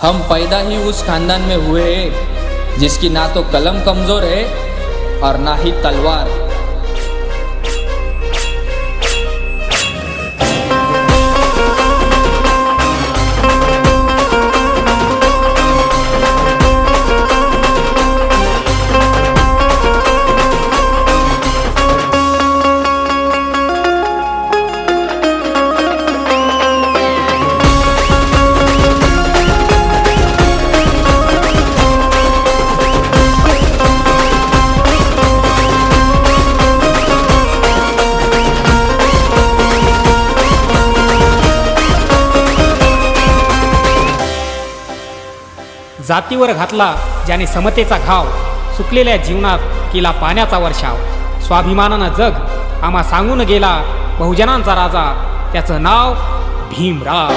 हम पैदा ही उस खानदान में हुए हैं जिसकी ना तो कलम कमजोर है और ना ही तलवार। जातीवर घातला ज्याने समतेचा घाव, सुकलेल्या जीवनात केला पाण्याचा वर्षाव। स्वाभिमानानं जग आम्हा सांगून गेला, बहुजनांचा राजा त्याचं नाव भीमराव।